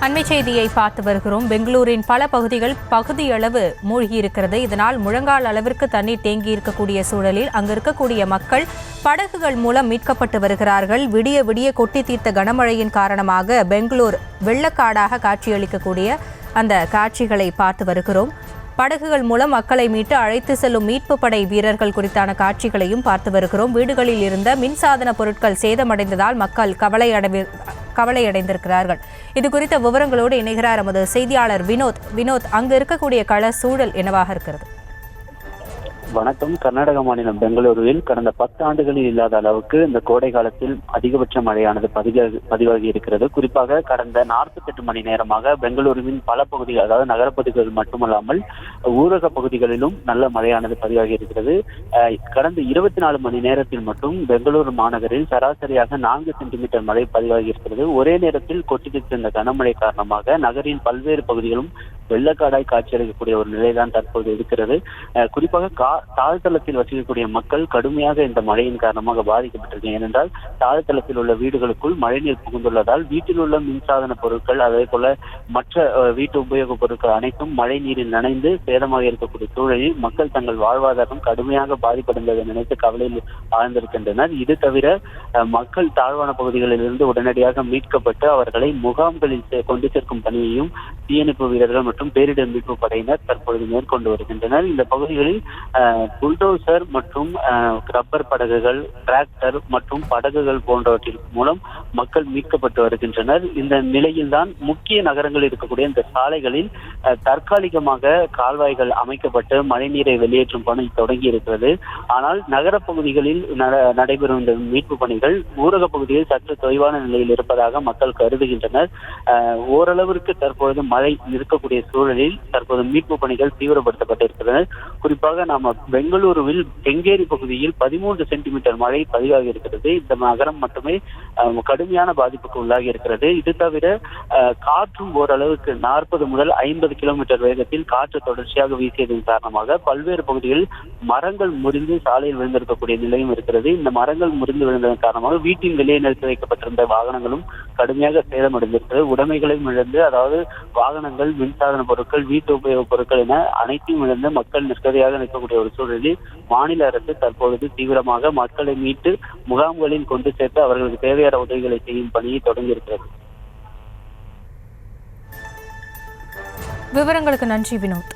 அண்மை செய்தியை பார்த்து வருகிறோம். பெங்களூரின் பல பகுதிகள் பகுதியளவு மூழ்கியிருக்கிறது. இதனால் முழங்கால் அளவிற்கு தண்ணீர் தேங்கி இருக்கக்கூடிய சூழலில் அங்கு இருக்கக்கூடிய மக்கள் படகுகள் மூலம் மீட்கப்பட்டு வருகிறார்கள். விடிய விடிய கொட்டி தீர்த்த கனமழையின் காரணமாக பெங்களூர் வெள்ளக்காடாக காட்சியளிக்கக்கூடிய அந்த காட்சிகளை பார்த்து வருகிறோம். படகுகள் மூலம் மக்களை மீட்டு அழைத்து செல்லும் மீட்பு படை வீரர்கள் குறித்தான காட்சிகளையும் பார்த்து வருகிறோம். வீடுகளில் இருந்த மின்சாதன பொருட்கள் சேதமடைந்ததால் மக்கள் கவலையடைந்திருக்கிறார்கள். இது குறித்த விவரங்களோடு இணைகிறார் நமது செய்தியாளர் வினோத். அங்கு இருக்கக்கூடிய கள சூழல் என்னவாக இருக்கிறது? வணக்கம். கர்நாடக மாநிலம் பெங்களூருவில் கடந்த 10 ஆண்டுகளில் இல்லாத அளவுக்கு இந்த கோடை காலத்தில் அதிகபட்ச மழையானது பதிவாகி இருக்கிறது. குறிப்பாக கடந்த 48 மணி நேரமாக பெங்களூருவின் பல பகுதிகள், அதாவது நகரப்பகுதிகள் மட்டுமல்லாமல் ஊரக பகுதிகளிலும் நல்ல மழையானது பதிவாகி இருக்கிறது. கடந்த 24 மணி நேரத்தில் மட்டும் பெங்களூரு மாநகரில் சராசரியாக 4 சென்டிமீட்டர் மழை பதிவாகி இருக்கிறது. ஒரே நேரத்தில் கொட்டித்திருந்த இந்த கனமழை காரணமாக நகரின் பல்வேறு பகுதிகளும் வெள்ளக்காடாய் காட்சியளிக்கக்கூடிய ஒரு நிலைதான் தற்போது இருக்கிறது. குறிப்பாக தாழ்தளத்தில் வசிக்கக்கூடிய மக்கள் கடுமையாக இந்த மழையின் காரணமாக பாதிக்கப்பட்டிருக்கிறது. ஏனென்றால் தாழ்தளத்தில் உள்ள வீடுகளுக்குள் மழைநீர் புகுந்துள்ளதால் வீட்டில் உள்ள மின்சாதன பொருட்கள், அதே போல மற்ற வீட்டு உபயோகப் பொருட்கள் அனைத்தும் மழை நீரில் நனைந்து சேதமாக இருக்கக்கூடிய சூழலில் மக்கள் தங்கள் வாழ்வாதாரம் கடுமையாக பாதிப்படைந்ததை நினைத்து கவலையில் ஆழ்ந்திருக்கின்றனர். இது தவிர மக்கள் தாழ்வான பகுதிகளில் இருந்து உடனடியாக மீட்கப்பட்டு அவர்களை முகாம்களில் கொண்டு சேர்க்கும் பணியையும் தீயணைப்பு வீரர்கள் மற்றும் பேரிடர் மீட்பு படையினர் தற்பொழுது மேற்கொண்டு வருகின்றனர். இந்த பகுதிகளில் புல்டோசர் மற்றும் ரப்பர் படகுகள், டிராக்டர் மற்றும் படகுகள் போன்றவற்றின் மூலம் மக்கள் மீட்கப்பட்டு வருகின்றனர். இந்த நிலையில்தான் முக்கிய நகரங்களில் இருக்கக்கூடிய இந்த சாலைகளில் தற்காலிகமாக கால்வாய்கள் அமைக்கப்பட்டு மழைநீரை வெளியேற்றும் பணி தொடங்கி இருக்கிறது. ஆனால் நகர பகுதிகளில் நடைபெறும் இந்த மீட்பு பணிகள் ஊரக பகுதியில் சற்று தொய்வான நிலையில் இருப்பதாக மக்கள் கருதுகின்றனர். ஓரளவிற்கு தற்பொழுது மழை இருக்கக்கூடிய சூழலில் தற்போது மீட்பு பணிகள் தீவிரப்படுத்தப்பட்டிருக்கிறது. குறிப்பாக நாம பெங்களூருவில் கெங்கேரி பகுதியில் 13 சென்டிமீட்டர் மழை பதிவாகி இருக்கிறது. இந்த நகரம் மட்டுமே கடுமையான பாதிப்புக்கு உள்ளாகி இருக்கிறது. இது தவிர காற்றும் ஓரளவுக்கு 40 முதல் 50 கிலோமீட்டர் வேகத்தில் காற்று தொடர்ச்சியாக வீசியதன் காரணமாக பல்வேறு பகுதிகளில் மரங்கள் முறிந்து சாலையில் விழுந்திருக்கக்கூடிய நிலையும் இருக்கிறது. இந்த மரங்கள் முறிந்து விழுந்ததன் காரணமாக வீட்டின் வெளியே நிறுத்தி வைக்கப்பட்டிருந்த வாகனங்களும் கடுமையாக சேதமடைந்திருக்கிறது. உடைமைகளையும் இழந்து, அதாவது வாகனங்கள், மின்சாதன பொருட்கள், வீட்டு உபயோகப் பொருட்கள் என அனைத்தையும் இழந்து மக்கள் நிற்கதியாக நிற்கக்கூடிய ஒரு சூழலில் மாநில அரசு தற்பொழுது தீவிரமாக மக்களை மீட்டு முகாம்களில் கொண்டு சேர்த்து அவர்களுக்கு தேவையான உதவிகளை செய்யும் பணியை தொடங்கியிருக்கிறது. விவரங்களுக்கு நன்றி வினோத்.